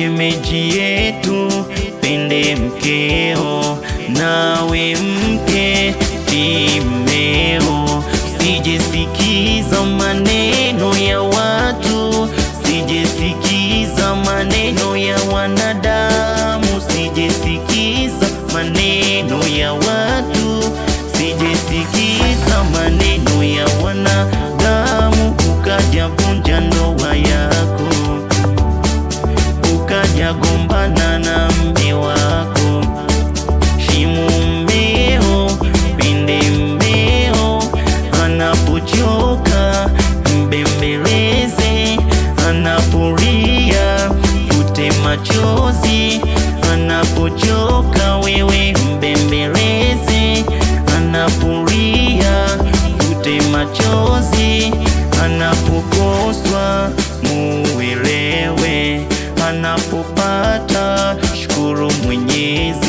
shemeji yetu, pende mkeo, nawe mke timeo. Sijesikiza maneno ya watu, sijesikiza maneno ya wanadamu, sijesikiza maneno ya watu, sijesikiza maneno ya wanadamu. Ukaja vunja ndoa yako, ukaja gombana na mme wako. Shimu mmeo, pende mmeo, anapochoka mbembeleze, anapolia fute machozi. Anapochoka wewe mbembeleze, anapolia fute machozi. Anapokoswa muelewe, anapopata shukuru Mwenyezi.